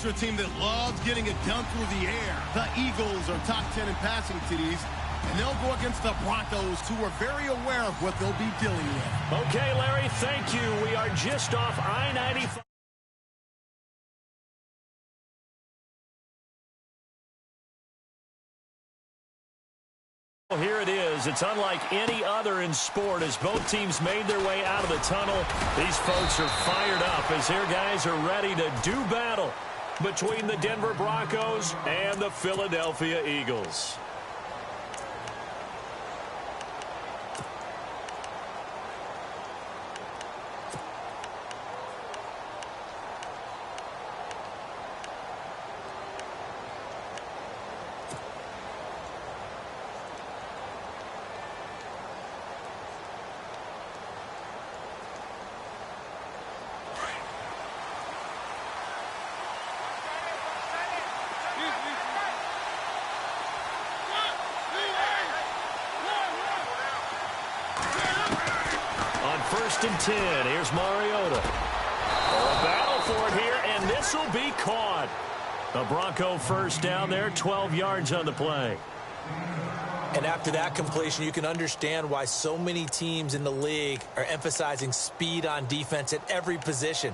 These are a team that loves getting it done through the air. The Eagles are top 10 in passing TDs, and they'll go against the Broncos, who are very aware of what they'll be dealing with. Okay, Larry, thank you. We are just off I-95. Here it is. It's unlike any other in sport as both teams made their way out of the tunnel. These folks are fired up as their guys are ready to do battle between the Denver Broncos and the Philadelphia Eagles. First and 10. Here's Mariota. A battle for it here, and this will be caught. A Bronco first down there, 12 yards on the play. And after that completion, you can understand why so many teams in the league are emphasizing speed on defense at every position.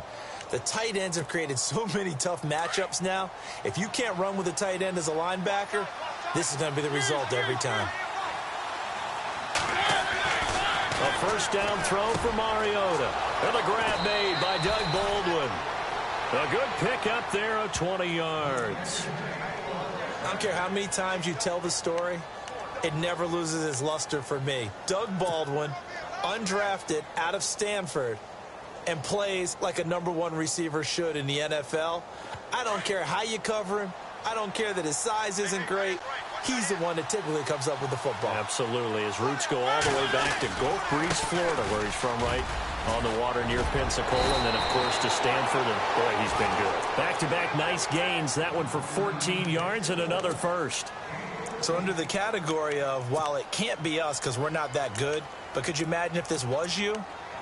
The tight ends have created so many tough matchups now. If you can't run with a tight end as a linebacker, this is going to be the result every time. A first down throw for Mariota. And the grab made by Doug Baldwin. A good pick up there of 20 yards. I don't care how many times you tell the story, it never loses its luster for me. Doug Baldwin, undrafted out of Stanford, and plays like a #1 receiver should in the NFL. I don't care how you cover him. I don't care that his size isn't great. He's the one that typically comes up with the football. Absolutely. His roots go all the way back to Gulf Breeze, Florida, where he's from, right on the water near Pensacola, and then, of course, to Stanford, and, boy, he's been good. Back-to-back nice gains. That one for 14 yards and another first. So under the category of, while it can't be us because we're not that good, but could you imagine if this was you?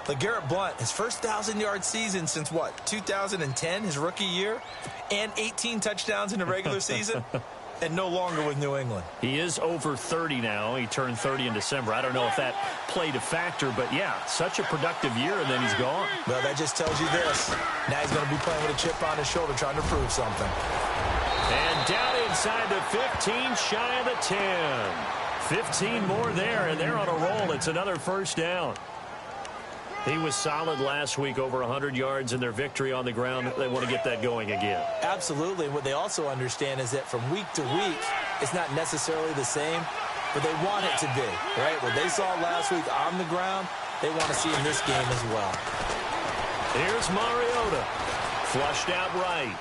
LeGarrette Blount, his first 1,000-yard season since, what, 2010, his rookie year, and 18 touchdowns in the regular season? And no longer with New England. He is over 30 now. He turned 30 in December. I don't know if that played a factor, but yeah, such a productive year, and then he's gone. Well, that just tells you this. Now he's going to be playing with a chip on his shoulder trying to prove something. And down inside the 15, shy of the 10. 15 more there, and they're on a roll. It's another first down. He was solid last week, over 100 yards in their victory on the ground. They want to get that going again. Absolutely. What they also understand is that from week to week, it's not necessarily the same, but they want it to be, right? What they saw last week on the ground, they want to see in this game as well. Here's Mariota. Flushed out right.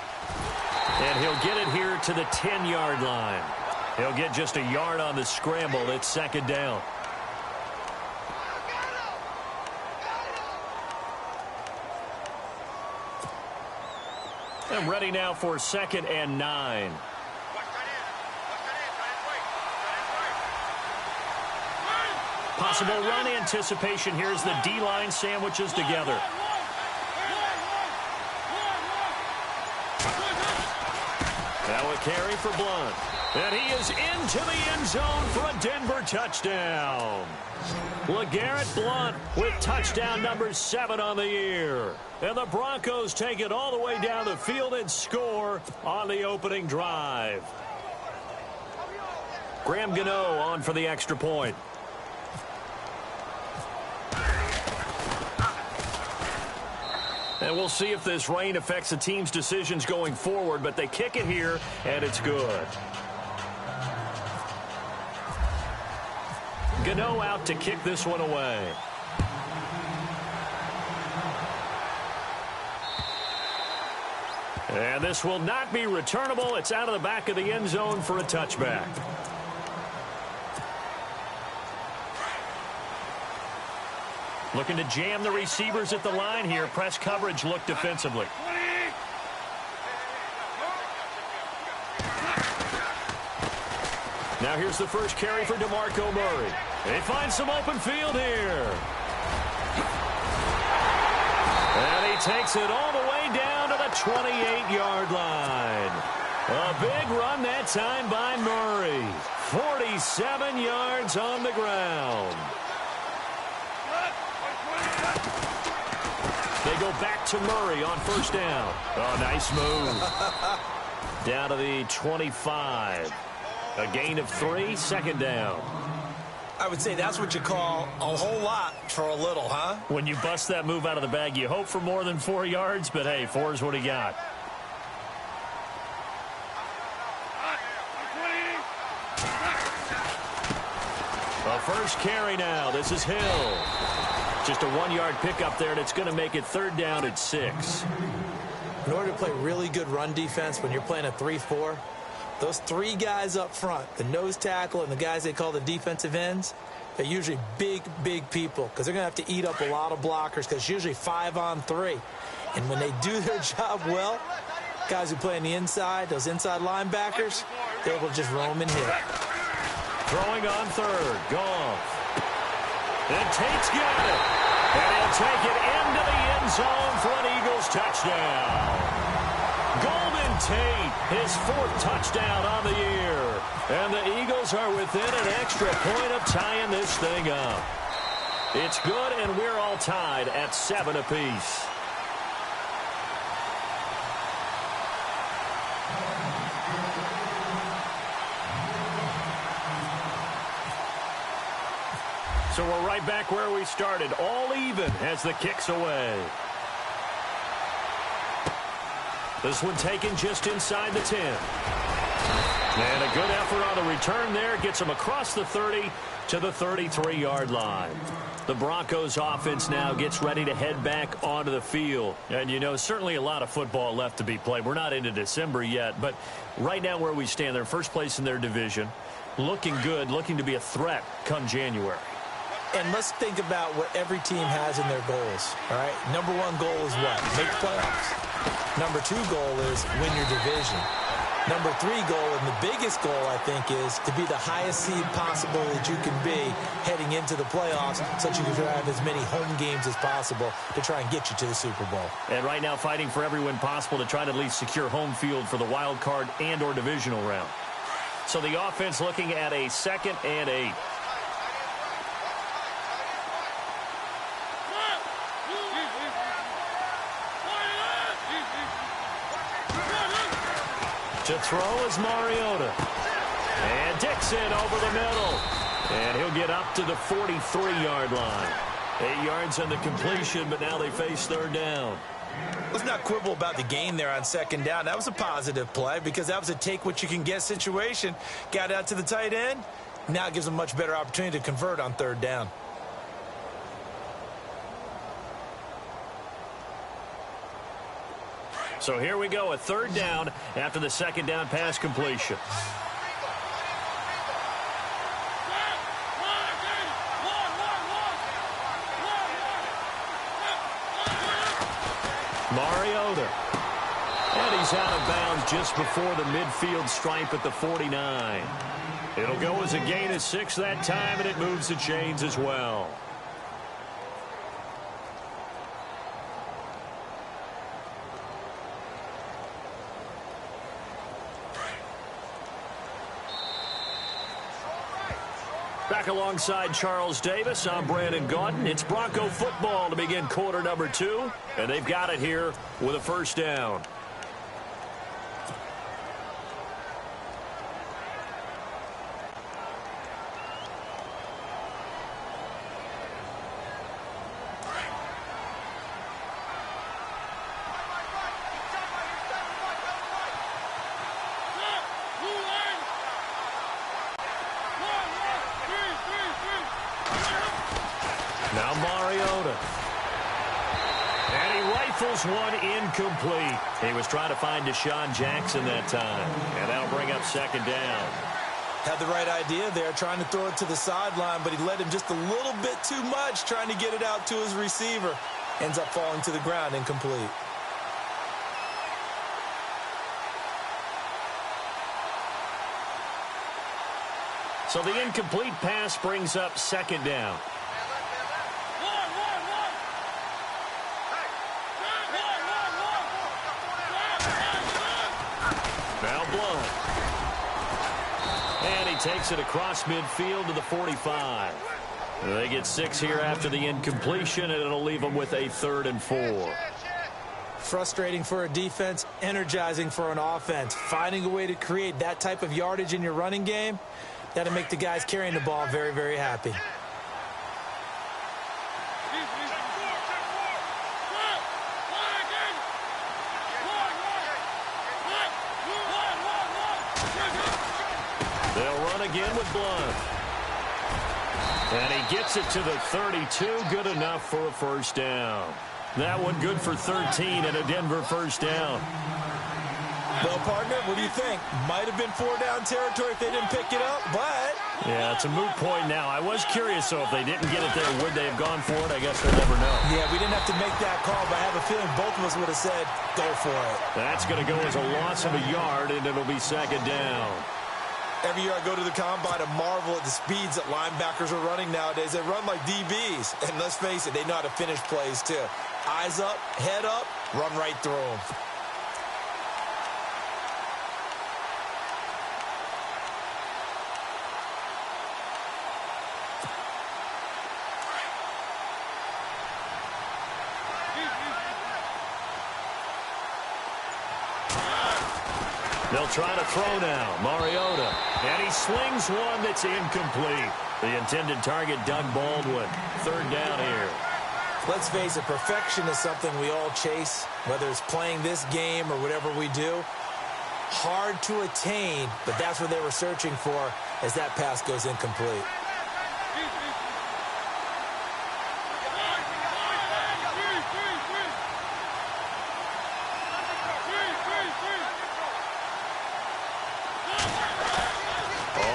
And he'll get it here to the 10-yard line. He'll get just a yard on the scramble. It's second down. And ready now for 2nd and 9. Possible run anticipation here as the D-line sandwiches together. Now a carry for Blount. And he is into the end zone for a Denver touchdown. LeGarrette Blount with touchdown number 7 on the year. And the Broncos take it all the way down the field and score on the opening drive. Graham Gano on for the extra point. And we'll see if this rain affects the team's decisions going forward, but they kick it here, and it's good. Gano out to kick this one away. And this will not be returnable. It's out of the back of the end zone for a touchback. Looking to jam the receivers at the line here. Press coverage look defensively. Now here's the first carry for DeMarco Murray. They find some open field here. And he takes it all the way down to the 28-yard line. A big run that time by Murray. 47 yards on the ground. They go back to Murray on first down. Oh, nice move. Down to the 25. A gain of 3, second down. I would say that's what you call a whole lot for a little, huh? When you bust that move out of the bag, you hope for more than 4 yards, but hey, 4 is what he got. A first carry now. This is Hill. Just a 1-yard pickup there, and it's going to make it third down at 6. In order to play really good run defense when you're playing a 3-4, those 3 guys up front, the nose tackle and the guys they call the defensive ends, they're usually big, big people because they're going to have to eat up a lot of blockers because it's usually 5-on-3. And when they do their job well, guys who play on the inside, those inside linebackers, they're able to just roam and hit. Throwing on third. Goff. And Tate's got it. And he'll take it into the end zone for an Eagles touchdown. Golden Tate, his 4th touchdown on the year. And the Eagles are within an extra point of tying this thing up. It's good, and we're all tied at 7 apiece. So we're right back where we started, all even as the kick's away. This one taken just inside the 10. And a good effort on the return there. Gets them across the 30 to the 33-yard line. The Broncos offense now gets ready to head back onto the field. And, you know, certainly a lot of football left to be played. We're not into December yet, but right now where we stand, they're first place in their division. Looking good, looking to be a threat come January. And let's think about what every team has in their goals, all right? Number 1 goal is what? Make the playoffs. Number 2 goal is win your division. Number 3 goal, and the biggest goal, I think, is to be the highest seed possible that you can be heading into the playoffs so that you can have as many home games as possible to try and get you to the Super Bowl. And right now fighting for every win possible to try to at least secure home field for the wild card and or divisional round. So the offense looking at a 2nd and 8. To throw is Mariota. And Dixon over the middle. And he'll get up to the 43-yard line. 8 yards on the completion, but now they face third down. Let's not quibble about the gain there on second down. That was a positive play because that was a take-what-you-can-get situation. Got out to the tight end. Now it gives them a much better opportunity to convert on third down. So here we go, a third down after the second down pass completion. Mariota. And he's out of bounds just before the midfield stripe at the 49. It'll go as a gain of 6 that time, and it moves the chains as well. Back alongside Charles Davis, I'm Brandon Gaudin. It's Bronco football to begin quarter number 2, and they've got it here with a first down. Now Mariota. And he rifles one incomplete. He was trying to find Deshaun Jackson that time. And that'll bring up second down. Had the right idea there, trying to throw it to the sideline, but he led him just a little bit too much, trying to get it out to his receiver. Ends up falling to the ground, incomplete. So the incomplete pass brings up second down. Now Blunt. And he takes it across midfield to the 45. They get 6 here after the incompletion, and it'll leave them with a 3rd and 4. Frustrating for a defense, energizing for an offense. Finding a way to create that type of yardage in your running game, that'll make the guys carrying the ball very, very happy. They'll run again with Blunt. And he gets it to the 32, good enough for a first down. That one good for 13 and a Denver first down. Well, partner, what do you think? Might have been 4-down territory if they didn't pick it up, but... Yeah, it's a moot point now. I was curious, so if they didn't get it there, would they have gone for it? I guess we'll never know. Yeah, we didn't have to make that call, but I have a feeling both of us would have said, go for it. That's going to go as a loss of a yard, and it'll be 2nd down. Every year I go to the combine and marvel at the speeds that linebackers are running nowadays. They run like DBs. And let's face it, they know how to finish plays too. Eyes up, head up, run right through them. They'll try to throw now. Mariota. And he slings one that's incomplete. The intended target, Doug Baldwin. 3rd down here. Let's face it, perfection is something we all chase, whether it's playing this game or whatever we do. Hard to attain, but that's what they were searching for as that pass goes incomplete.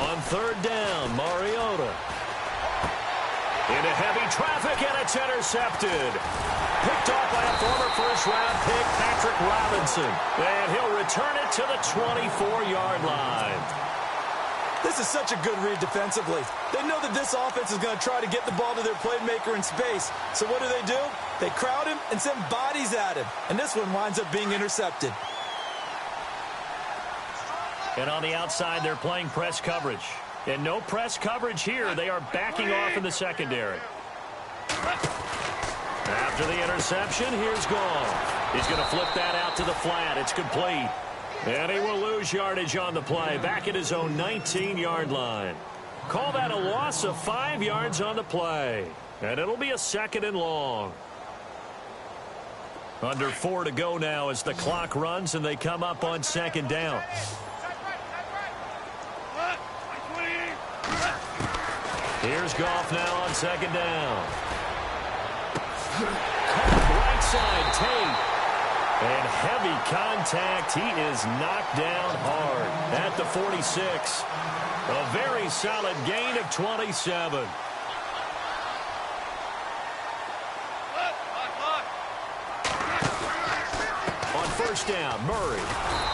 On 3rd down, Mariota. Into heavy traffic, and it's intercepted. Picked off by a former first-round pick, Patrick Robinson. And he'll return it to the 24-yard line. This is such a good read defensively. They know that this offense is going to try to get the ball to their playmaker in space. So what do? They crowd him and send bodies at him. And this one winds up being intercepted. And on the outside, they're playing press coverage. And no press coverage here. They are backing off in the secondary. After the interception, here's Goff. He's going to flip that out to the flat. It's complete. And he will lose yardage on the play. Back at his own 19-yard line. Call that a loss of 5 yards on the play. And it'll be a 2nd and long. Under 4 to go now as the clock runs and they come up on 2nd down. Here's Goff now on 2nd down. Right side, Tate. And heavy contact. He is knocked down hard at the 46. A very solid gain of 27. On 1st down, Murray.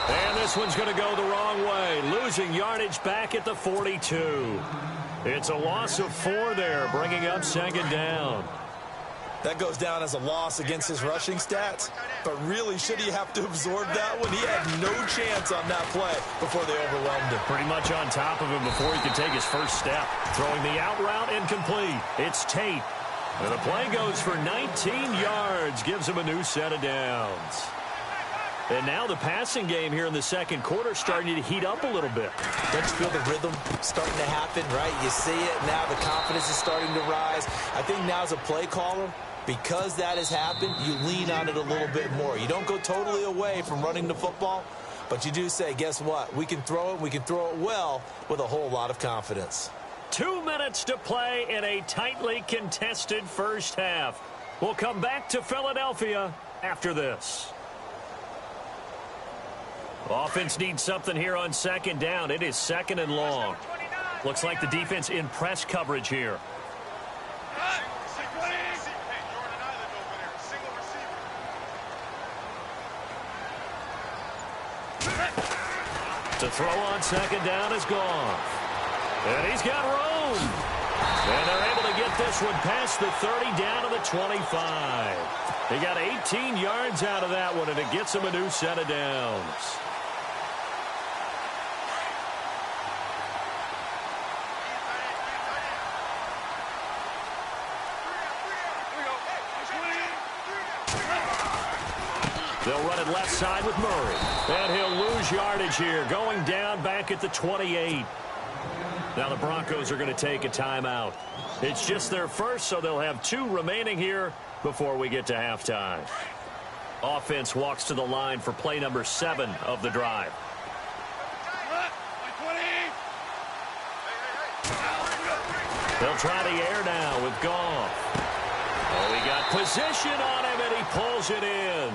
And this one's going to go the wrong way. Losing yardage back at the 42. It's a loss of 4 there, bringing up 2nd down. That goes down as a loss against his rushing stats. But really, should he have to absorb that one? He had no chance on that play before they overwhelmed him. Pretty much on top of him before he could take his first step. Throwing the out route incomplete. It's Tate. And the play goes for 19 yards. Gives him a new set of downs. And now the passing game here in the 2nd quarter starting to heat up a little bit. Don't you feel the rhythm starting to happen, right? You see it. Now the confidence is starting to rise. I think now as a play caller, because that has happened, you lean on it a little bit more. You don't go totally away from running the football, but you do say, guess what? We can throw it. We can throw it well with a whole lot of confidence. 2 minutes to play in a tightly contested first half. We'll come back to Philadelphia after this. Offense needs something here on 2nd down. It is 2nd and long. Looks like the defense in press coverage here. To throw on 2nd down is Goff. And he's got room. And they're able to get this one past the 30 down to the 25. He got 18 yards out of that one, and it gets him a new set of downs. They'll run it left side with Murray. And he'll lose yardage here, going down back at the 28. Now the Broncos are going to take a timeout. It's just their first, so they'll have 2 remaining here before we get to halftime. Offense walks to the line for play number 7 of the drive. They'll try the air now with Goff. Oh, he got position on him, and he pulls it in.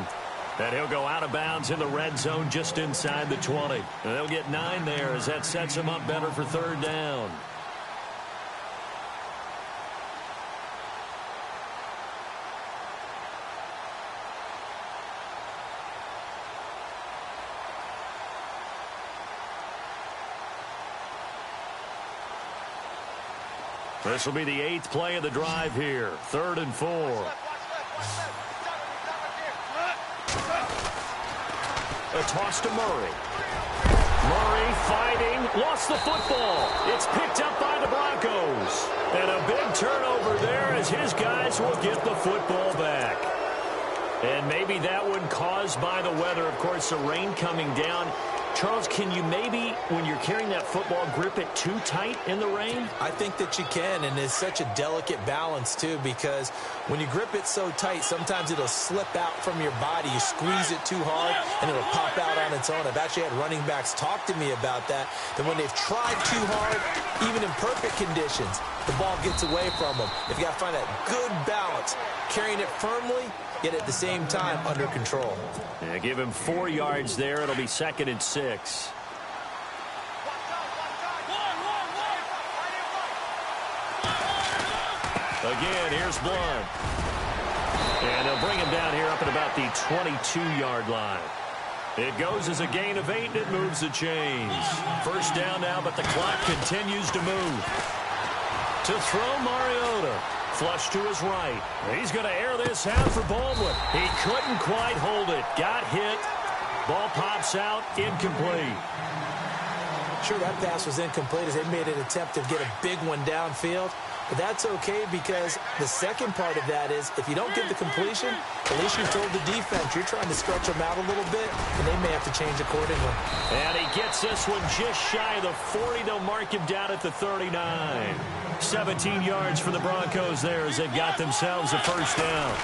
And he'll go out of bounds in the red zone just inside the 20. And they'll get 9 there as that sets him up better for 3rd down. This will be the 8th play of the drive here. 3rd and 4. A toss to Murray. Murray fighting. Lost the football. It's picked up by the Broncos. And a big turnover there as his guys will get the football back. And maybe that one caused by the weather. Of course, the rain coming down. Charles, can you maybe, when you're carrying that football, grip it too tight in the rain? I think that you can, and it's such a delicate balance, too, because when you grip it so tight, sometimes it'll slip out from your body. You squeeze it too hard, and it'll pop out on its own. I've actually had running backs talk to me about that when they've tried too hard, even in perfect conditions, the ball gets away from them. You've got to find that good balance, carrying it firmly, yet at the same time under control. Yeah, give him 4 yards there. It'll be 2nd and 6. Again, here's Blunt. And they'll bring him down here up at about the 22-yard line. It goes as a gain of 8, and it moves the chains. 1st down now, but the clock continues to move. To throw Mariota. Flush to his right. He's going to air this out for Baldwin. He couldn't quite hold it. Got hit. Ball pops out. Incomplete. Sure, that pass was incomplete as they made an attempt to get a big one downfield. But that's okay because the second part of that is if you don't get the completion, at least you told the defense you're trying to stretch them out a little bit, and they may have to change accordingly. And he gets this one just shy of the 40. They'll mark him down at the 39. 17 yards for the Broncos there as they've got themselves a 1st down.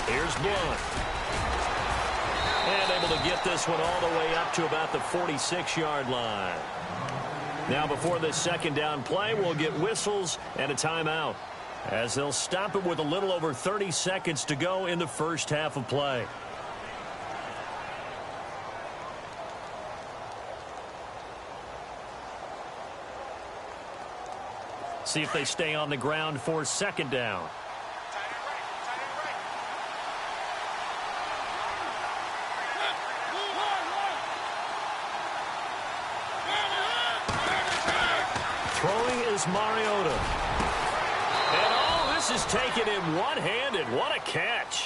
Here's Blunt. And able to get this one all the way up to about the 46-yard line. Now before this 2nd down play, we'll get whistles and a timeout as they'll stop it with a little over 30 seconds to go in the 1st half of play. See if they stay on the ground for 2nd down. Throwing is Mariota. And oh, this is taken in one-handed. What a catch.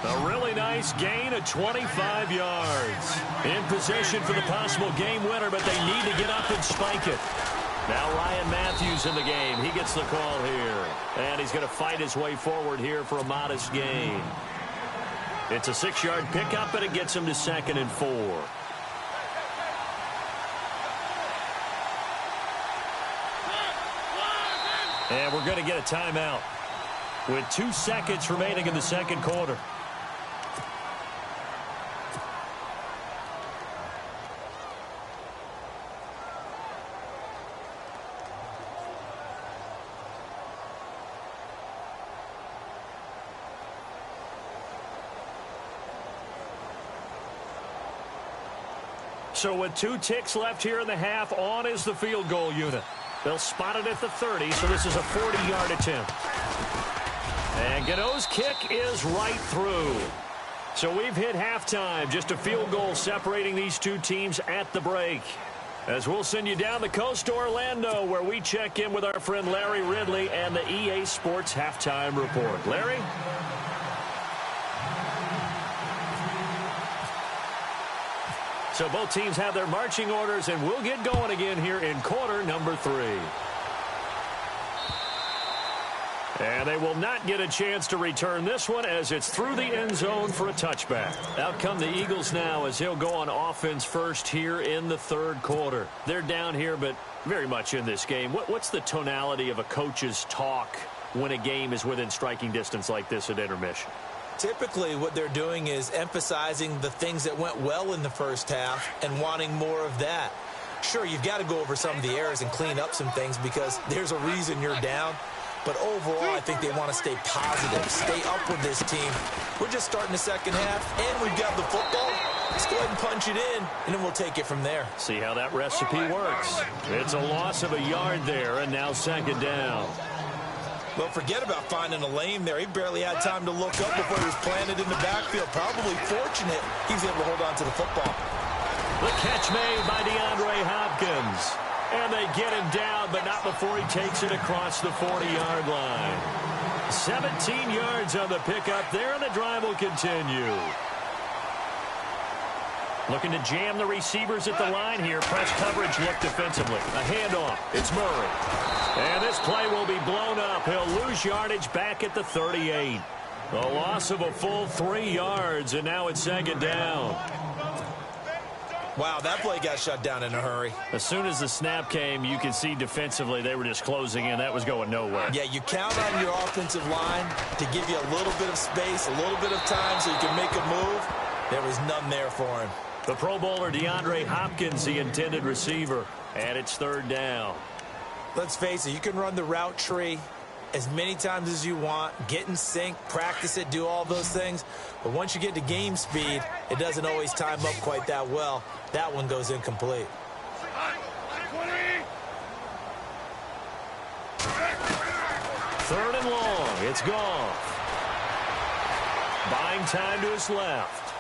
A really nice gain of 25 yards. In position for the possible game winner, but they need to get up and spike it. Now Ryan Matthews in the game. He gets the call here. And he's going to fight his way forward here for a modest gain. It's a 6-yard pickup, and it gets him to 2nd and 4. And we're going to get a timeout with 2 seconds remaining in the 2nd quarter. So with 2 ticks left here in the half, on is the field goal unit. They'll spot it at the 30, so this is a 40-yard attempt. And Gano's kick is right through. So we've hit halftime, just a field goal separating these 2 teams at the break. As we'll send you down the coast to Orlando, where we check in with our friend Larry Ridley and the EA Sports Halftime Report. Larry? So both teams have their marching orders, and we'll get going again here in quarter number 3. And they will not get a chance to return this one as it's through the end zone for a touchback. Out come the Eagles now as he'll go on offense first here in the third quarter. They're down here, but very much in this game. What's the tonality of a coach's talk when a game is within striking distance like this at intermission? Typically, what they're doing is emphasizing the things that went well in the first half and wanting more of that. Sure, you've got to go over some of the errors and clean up some things because there's a reason you're down. But overall, I think they want to stay positive, stay up with this team. We're just starting the second half, and we've got the football. Let's go ahead and punch it in, and then we'll take it from there. See how that recipe works. It's a loss of a yard there, and now second down. Well, forget about finding a lane there. He barely had time to look up before he was planted in the backfield. Probably fortunate he's able to hold on to the football. The catch made by DeAndre Hopkins. And they get him down, but not before he takes it across the 40-yard line. 17 yards on the pickup there, and the drive will continue. Looking to jam the receivers at the line here. Press coverage look defensively. A handoff. It's Murray. And this play will be blown up. He'll lose yardage back at the 38. A loss of a full 3 yards, and now it's second down. Wow, that play got shut down in a hurry. As soon as the snap came, you could see defensively they were just closing in. That was going nowhere. Yeah, you count on your offensive line to give you a little bit of space, a little bit of time so you can make a move. There was none there for him. The Pro Bowler DeAndre Hopkins, the intended receiver, and it's third down. Let's face it, you can run the route tree as many times as you want, get in sync, practice it, do all those things. But once you get to game speed, it doesn't always time up quite that well. That one goes incomplete. Third and long. It's gone. Buying time to his left.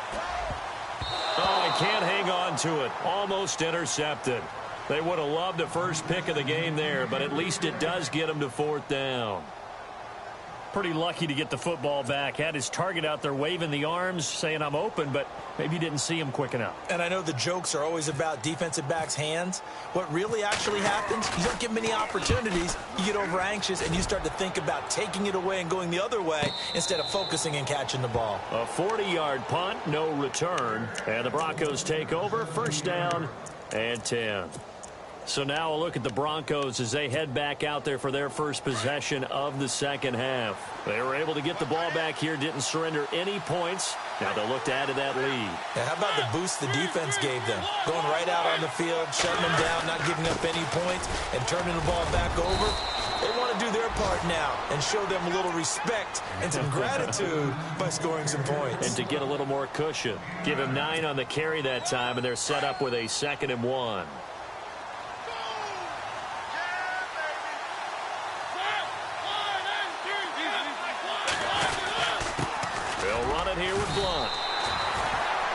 Oh, he can't hang on to it. Almost intercepted. They would have loved the first pick of the game there, but at least it does get him to fourth down. Pretty lucky to get the football back. Had his target out there waving the arms, saying I'm open, but maybe didn't see him quick enough. And I know the jokes are always about defensive backs' hands. What really actually happens, you don't get many opportunities. You get over anxious, and you start to think about taking it away and going the other way instead of focusing and catching the ball. A 40-yard punt, no return. And the Broncos take over, first down and 10. So now a look at the Broncos as they head back out there for their first possession of the second half. They were able to get the ball back here, didn't surrender any points. Now they'll look to add to that lead. Yeah, how about the boost the defense gave them? Going right out on the field, shutting them down, not giving up any points, and turning the ball back over. They want to do their part now and show them a little respect and some gratitude by scoring some points. And to get a little more cushion. Give him 9 on the carry that time, and they're set up with a 2nd and 1. Here with Blunt.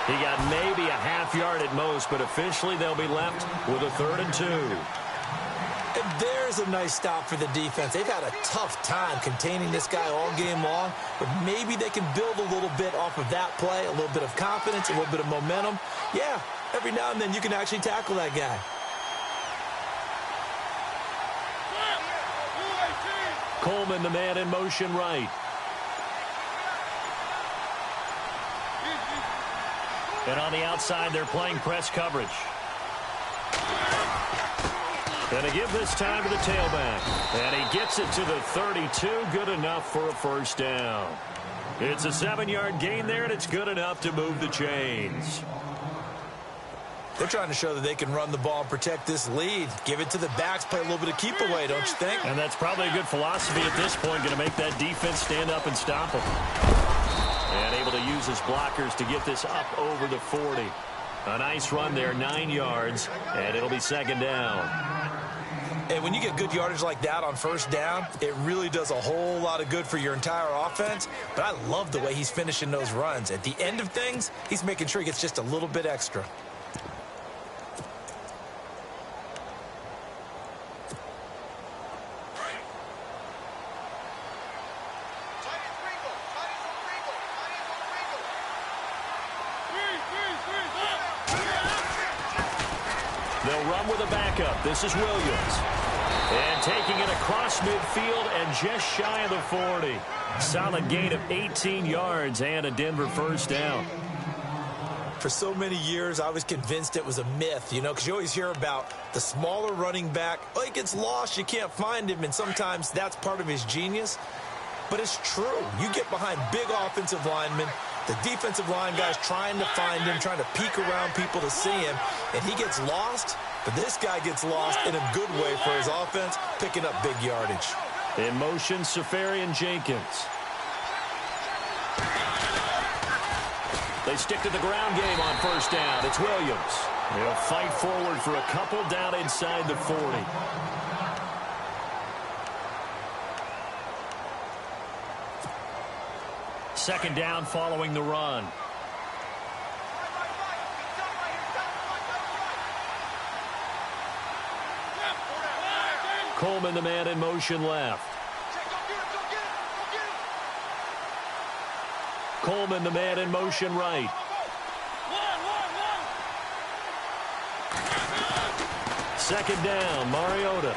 He got maybe a half yard at most, but officially they'll be left with a 3rd and 2. And there's a nice stop for the defense. They've had a tough time containing this guy all game long, but maybe they can build a little bit off of that play, a little bit of confidence, a little bit of momentum. Yeah, every now and then you can actually tackle that guy. Coleman, the man in motion right. And on the outside, they're playing press coverage. And a give this time to the tailback. And he gets it to the 32. Good enough for a first down. It's a 7-yard gain there, and it's good enough to move the chains. They're trying to show that they can run the ball and protect this lead. Give it to the backs, play a little bit of keep away, don't you think? And that's probably a good philosophy at this point, going to make that defense stand up and stop them. And able to use his blockers to get this up over the 40. A nice run there, 9 yards, and it'll be second down. And when you get good yardage like that on first down, it really does a whole lot of good for your entire offense. But I love the way he's finishing those runs. At the end of things, he's making sure he gets just a little bit extra. They'll run with a backup. This is Williams. And taking it across midfield and just shy of the 40. Solid gain of 18 yards and a Denver first down. For so many years, I was convinced it was a myth, you know, because you always hear about the smaller running back. Oh, he gets lost, you can't find him, and sometimes that's part of his genius. But it's true. You get behind big offensive linemen, the defensive line guys trying to find him, trying to peek around people to see him, and he gets lost. But this guy gets lost in a good way for his offense, picking up big yardage. In motion, Safarian Jenkins. They stick to the ground game on first down. It's Williams. They'll fight forward for a couple down inside the 40. Second down following the run. Coleman, the man in motion left. Coleman, the man in motion right. Second down, Mariota.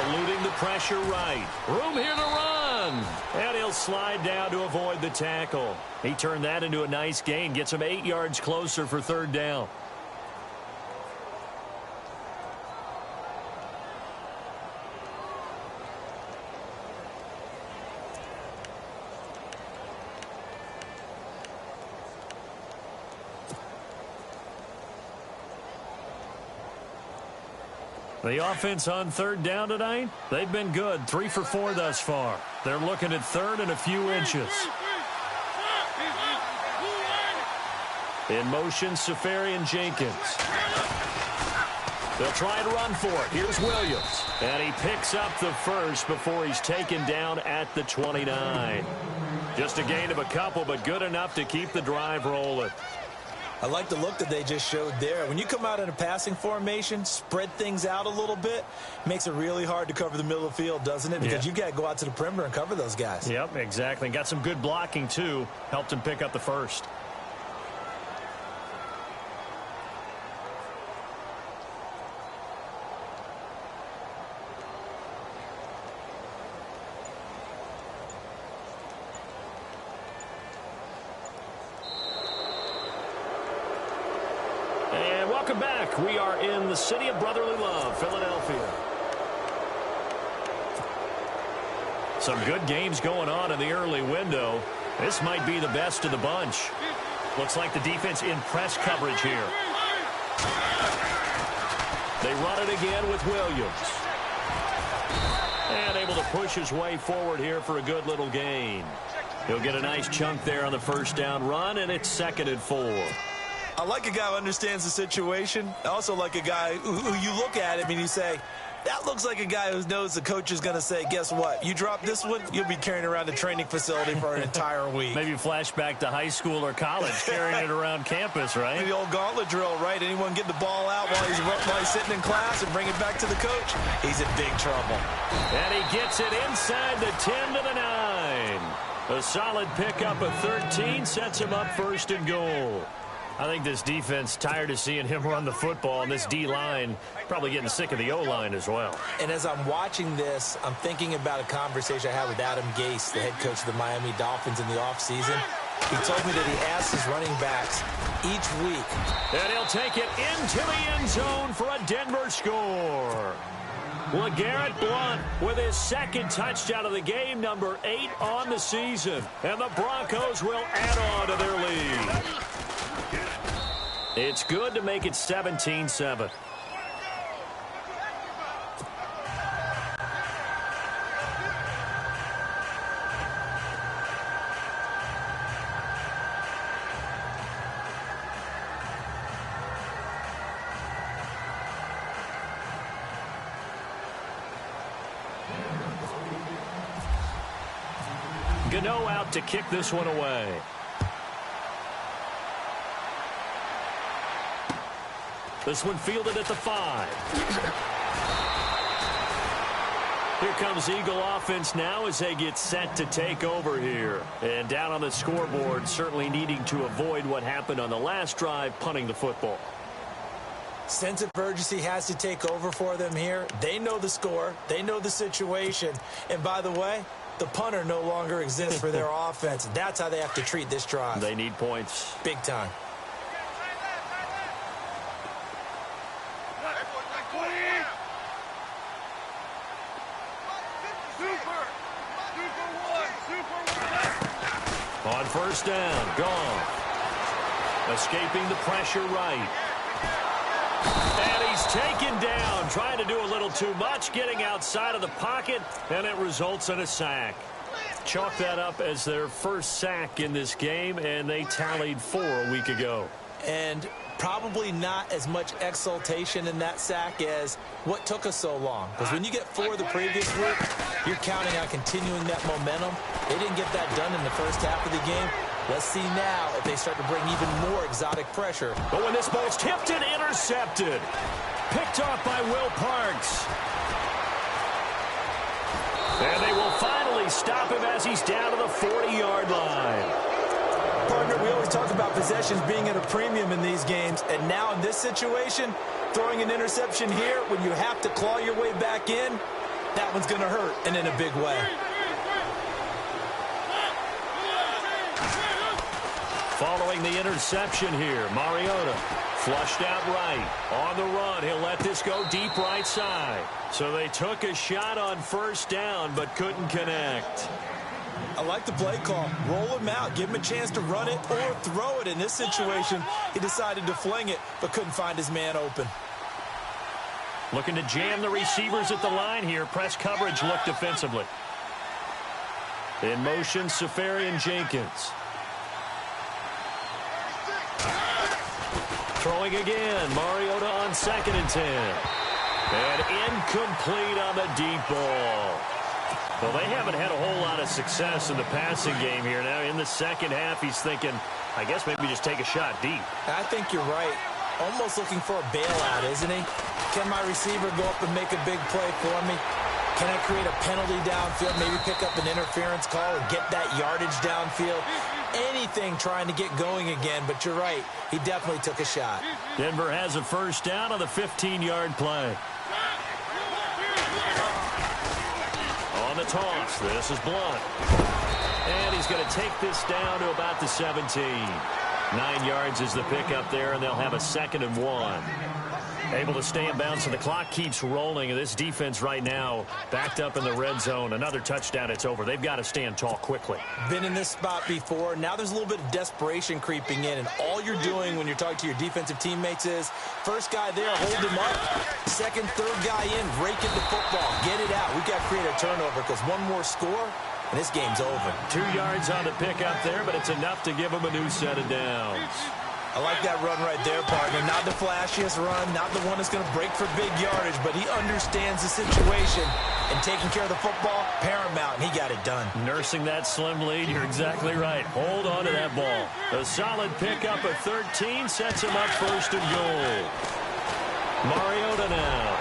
Eluding the pressure right. Room here to run. And he'll slide down to avoid the tackle. He turned that into a nice gain. Gets him 8 yards closer for third down. The offense on third down tonight, they've been good. 3 for 4 thus far. They're looking at third and a few inches. In motion, Safarian Jenkins. They'll try and run for it. Here's Williams. And he picks up the first before he's taken down at the 29. Just a gain of a couple, but good enough to keep the drive rolling. I like the look that they just showed there. When you come out in a passing formation, spread things out a little bit, makes it really hard to cover the middle of the field, doesn't it? Because you've got to go out to the perimeter and cover those guys. Yep, exactly. Got some good blocking, too. Helped him pick up the first. Welcome back. We are in the city of brotherly love, Philadelphia. Some good games going on in the early window. This might be the best of the bunch. Looks like the defense in press coverage here. They run it again with Williams. And able to push his way forward here for a good little gain. He'll get a nice chunk there on the first down run, and it's 2nd and 4. I like a guy who understands the situation. I also like a guy who you look at him and you say, that looks like a guy who knows the coach is going to say, guess what? You drop this one, you'll be carrying around the training facility for an entire week. Maybe flashback to high school or college, carrying it around campus, right? The old gauntlet drill, right? Anyone get the ball out while he's sitting in class and bring it back to the coach? He's in big trouble. And he gets it inside the 10 to the 9. A solid pickup of 13 sets him up 1st and goal. I think this defense tired of seeing him run the football, and this D-line probably getting sick of the O-line as well. And as I'm watching this, I'm thinking about a conversation I had with Adam Gase, the head coach of the Miami Dolphins in the offseason. He told me that he asks his running backs each week. And he'll take it into the end zone for a Denver score. LeGarrette Blount with his 2nd touchdown of the game, number 8 on the season. And the Broncos will add on to their lead. It's good to make it 17-7. Gano out to kick this one away. This one fielded at the 5. Here comes Eagle offense now as they get set to take over here. And down on the scoreboard, certainly needing to avoid what happened on the last drive, punting the football. Sense of urgency has to take over for them here. They know the score. They know the situation. And by the way, the punter no longer exists for their offense. That's how they have to treat this drive. They need points. Big time. On first down, gone. Escaping the pressure right. And he's taken down, trying to do a little too much, getting outside of the pocket, and it results in a sack. Chalk that up as their first sack in this game, and they tallied 4 a week ago. And probably not as much exultation in that sack as what took us so long. Because when you get 4 the previous week, you're counting on continuing that momentum. They didn't get that done in the first half of the game. Let's see now if they start to bring even more exotic pressure. But when this ball's tipped and intercepted, picked off by Will Parks. And they will finally stop him as he's down to the 40-yard line. Partner, we always talk about possessions being at a premium in these games, and now in this situation, throwing an interception here when you have to claw your way back in, that one's going to hurt, and in a big way. Following the interception here, Mariota flushed out right. On the run, he'll let this go deep right side. So they took a shot on first down, but couldn't connect. I like the play call. Roll him out. Give him a chance to run it or throw it. In this situation, he decided to fling it, but couldn't find his man open. Looking to jam the receivers at the line here. Press coverage look defensively. In motion, Safarian Jenkins. Throwing again. Mariota on 2nd and 10. And incomplete on the deep ball. Well, they haven't had a whole lot of success in the passing game here. Now, in the second half, he's thinking, I guess maybe just take a shot deep. I think you're right. Almost looking for a bailout, isn't he? Can my receiver go up and make a big play for me? Can I create a penalty downfield, maybe pick up an interference call and get that yardage downfield? Anything trying to get going again, but you're right. He definitely took a shot. Denver has a first down on the 15-yard play. On the toss, this is Blunt. And he's going to take this down to about the 17. 9 yards is the pickup there, and they'll have a 2nd and 1. Able to stay in bounds, so the clock keeps rolling. And this defense right now backed up in the red zone. Another touchdown, it's over. They've got to stand tall quickly. Been in this spot before. Now there's a little bit of desperation creeping in. And all you're doing when you're talking to your defensive teammates is, first guy there, hold him up. Second, third guy in, rake in the football. Get it out. We've got to create a turnover because one more score, and this game's over. 2 yards on the pickup there, but it's enough to give him a new set of downs. I like that run right there, partner. Not the flashiest run, not the one that's going to break for big yardage, but he understands the situation, and taking care of the football, paramount, and he got it done. Nursing that slim lead, you're exactly right. Hold on to that ball. A solid pickup at 13 sets him up 1st and goal. Mariota now.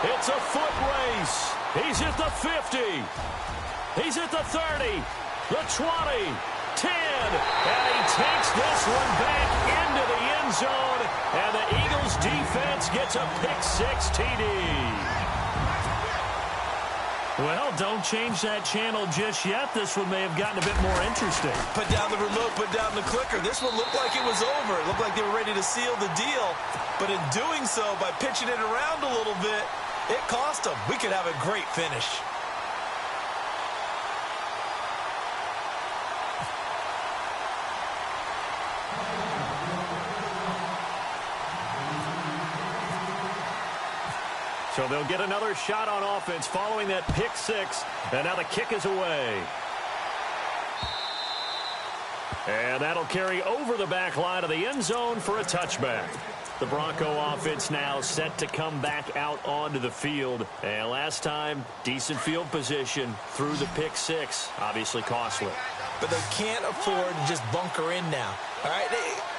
It's a foot race. He's at the 50. He's at the 30, the 20, 10, and he takes this one back into the end zone, and the Eagles defense gets a pick-6 TD. Well, don't change that channel just yet. This one may have gotten a bit more interesting. Put down the remote, put down the clicker. This one looked like it was over. It looked like they were ready to seal the deal, but in doing so, by pitching it around a little bit, it cost them. We could have a great finish. So they'll get another shot on offense following that pick-6, and now the kick is away. And that'll carry over the back line of the end zone for a touchback. The Bronco offense now set to come back out onto the field. And last time, decent field position through the pick-6, obviously costly. but they can't afford to just bunker in now. All right,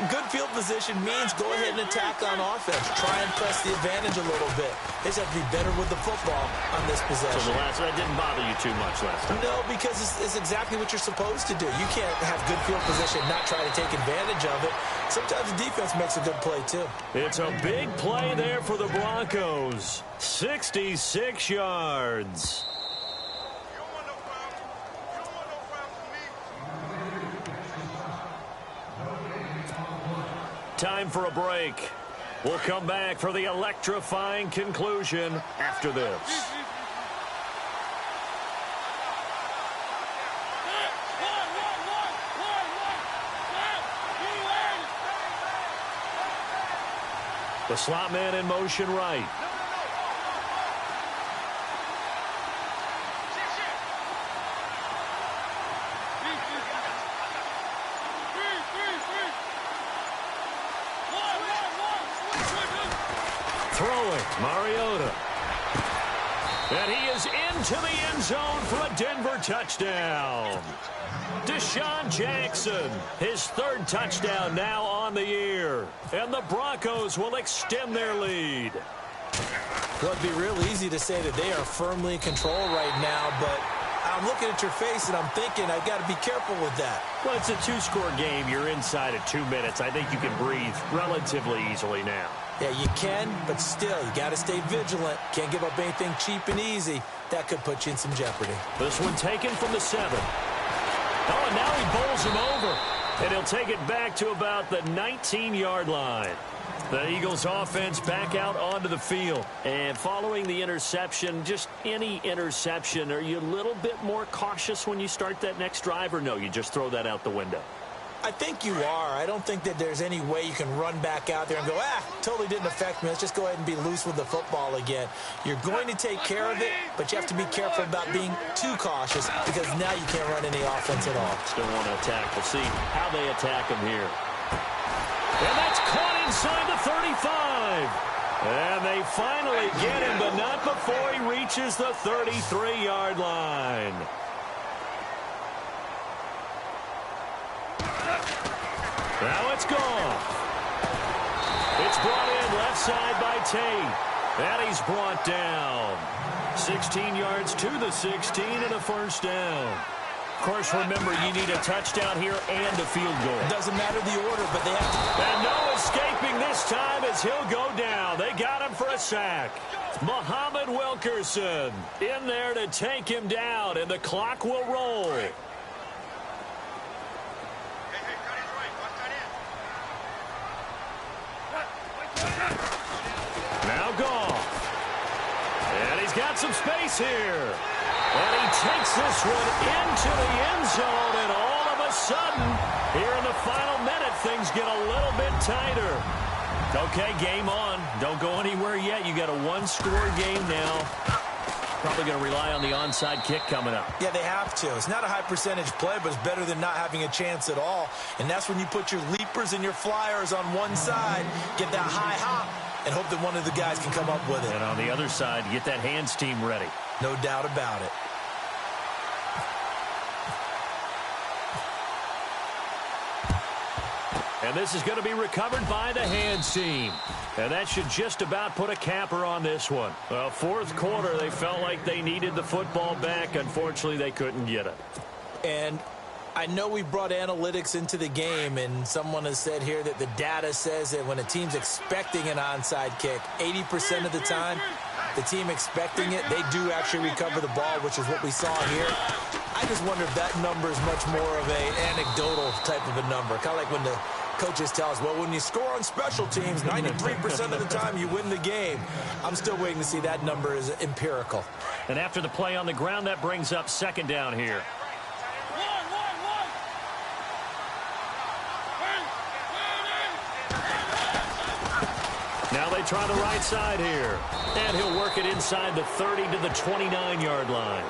good field position means go ahead and attack on offense. Try and press the advantage a little bit. They just have to be better with the football on this possession. So that didn't bother you too much last time? No, because it's exactly what you're supposed to do. You can't have good field position and not try to take advantage of it. Sometimes the defense makes a good play, too. It's a big play there for the Broncos. 66 yards. Time for a break. We'll come back for the electrifying conclusion after this. The slot man in motion right. Throwing, Mariota. And he is into the end zone for a Denver touchdown. Deshaun Jackson, his third touchdown now on the year. And the Broncos will extend their lead. Well, it'd be real easy to say that they are firmly in control right now, but I'm looking at your face and I'm thinking I've got to be careful with that. Well, it's a two-score game. You're inside at 2 minutes. I think you can breathe relatively easily now. Yeah, you can, but still, you got to stay vigilant. Can't give up anything cheap and easy. That could put you in some jeopardy. This one taken from the 7. Oh, and now he bowls him over. And he'll take it back to about the 19-yard line. The Eagles offense back out onto the field. And following the interception, just any interception, are you a little bit more cautious when you start that next drive, or no, you just throw that out the window? I think you are. I don't think that there's any way you can run back out there and go, totally didn't affect me. Let's just go ahead and be loose with the football again. You're going to take care of it, but you have to be careful about being too cautious because now you can't run any offense at all. Still want to attack. We'll see how they attack him here. And that's caught inside the 35. And they finally get him, but not before he reaches the 33-yard line. Now it's gone. It's brought in left side by Tate. And he's brought down. 16 yards to the 16 and a first down. Of course, remember, you need a touchdown here and a field goal. It doesn't matter the order, but they have to. And no escaping this time as he'll go down. They got him for a sack. Muhammad Wilkerson in there to take him down, and the clock will roll. Now Goff. And he's got some space here. And he takes this one into the end zone, and all of a sudden, here in the final minute, things get a little bit tighter. Okay, game on. Don't go anywhere yet. You got a one-score game now. Probably going to rely on the onside kick coming up. Yeah, they have to. It's not a high-percentage play, but it's better than not having a chance at all. And that's when you put your leapers and your flyers on one side, get that high hop, and hope that one of the guys can come up with it. And on the other side, get that hands team ready. No doubt about it. And this is going to be recovered by the hands team. And that should just about put a capper on this one. Well, fourth quarter, they felt like they needed the football back. Unfortunately, they couldn't get it. And I know we brought analytics into the game, and someone has said here that the data says that when a team's expecting an onside kick, 80% of the time, the team expecting it, they do actually recover the ball, which is what we saw here. I just wonder if that number is much more of an anecdotal type of a number. Kind of like when the coaches tell us, well, when you score on special teams, 93% of the time you win the game. I'm still waiting to see that number is empirical. And after the play on the ground, that brings up second down here. Now they try the right side here. And he'll work it inside the 30 to the 29-yard line.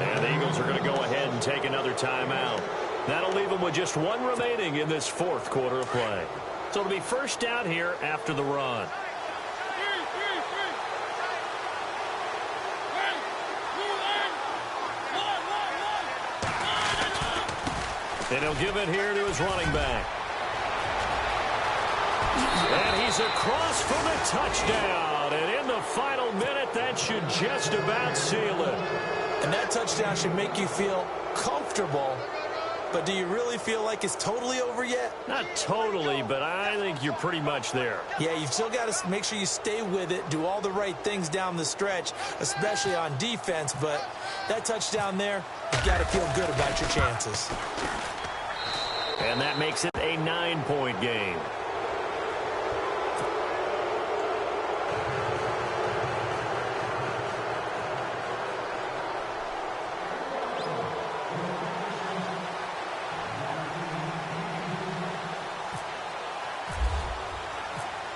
And the Eagles are going to go ahead and take another timeout. That'll leave them with just one remaining in this fourth quarter of play. So it'll be first down here after the run. And he'll give it here to his running back. And he's across for the touchdown. And in the final minute, that should just about seal it. And that touchdown should make you feel comfortable. But do you really feel like it's totally over yet? Not totally, but I think you're pretty much there. Yeah, you've still got to make sure you stay with it, do all the right things down the stretch, especially on defense. But that touchdown there, you've got to feel good about your chances. And that makes it a 9-point game.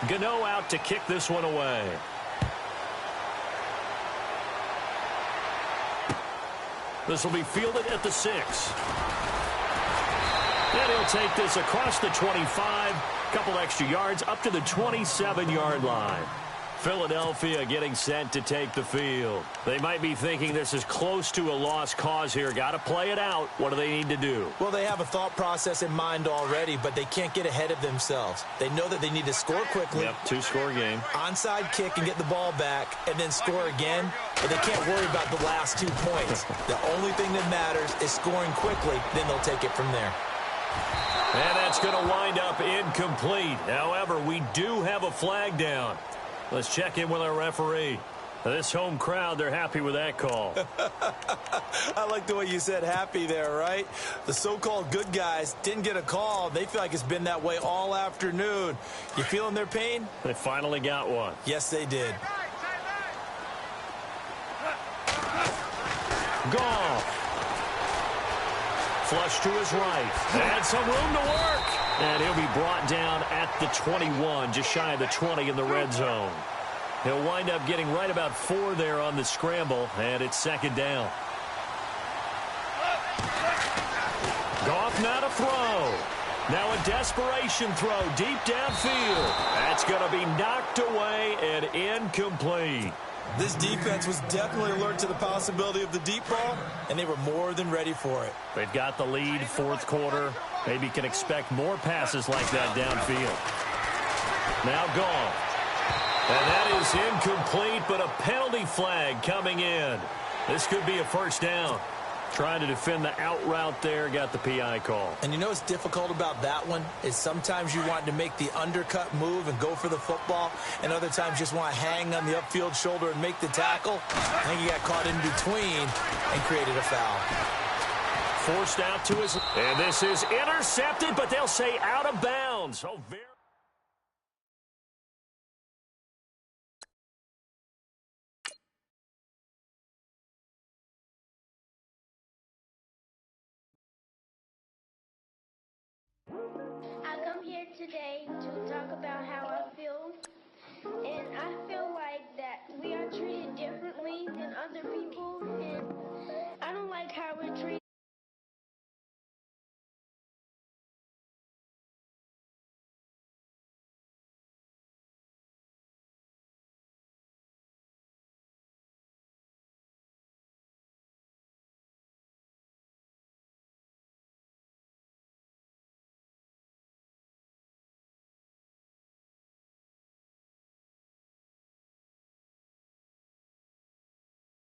Gano out to kick this one away. This will be fielded at the 6. And he'll take this across the 25. Couple extra yards up to the 27-yard line. Philadelphia getting set to take the field. They might be thinking this is close to a lost cause here. Got to play it out. What do they need to do? Well, they have a thought process in mind already, but they can't get ahead of themselves. They know that they need to score quickly. Yep, 2-score game. Onside kick and get the ball back and then score again, but they can't worry about the last 2 points. The only thing that matters is scoring quickly, then they'll take it from there. And that's going to wind up incomplete. However, we do have a flag down. Let's check in with our referee. This home crowd, they're happy with that call. I like the way you said happy there, right? The so-called good guys didn't get a call. They feel like it's been that way all afternoon. You feeling their pain? They finally got one. Yes, they did. Goff. Flush to his right. And some room to work. And he'll be brought down at the 21, just shy of the 20 in the red zone. He'll wind up getting right about 4 there on the scramble, and it's second down. Goff now to throw. Now a desperation throw deep downfield. That's going to be knocked away and incomplete. This defense was definitely alert to the possibility of the deep ball, and they were more than ready for it. They've got the lead, fourth quarter. Maybe can expect more passes like that downfield. Now Goff. And that is incomplete, but a penalty flag coming in. This could be a first down. Trying to defend the out route there, got the PI call. And you know what's difficult about that one is sometimes you want to make the undercut move and go for the football, and other times just want to hang on the upfield shoulder and make the tackle. I think he got caught in between and created a foul. Forced out to his... And this is intercepted, but they'll say out of bounds. Oh, very... I come here today to talk about how I feel, and I feel like that we are treated differently than other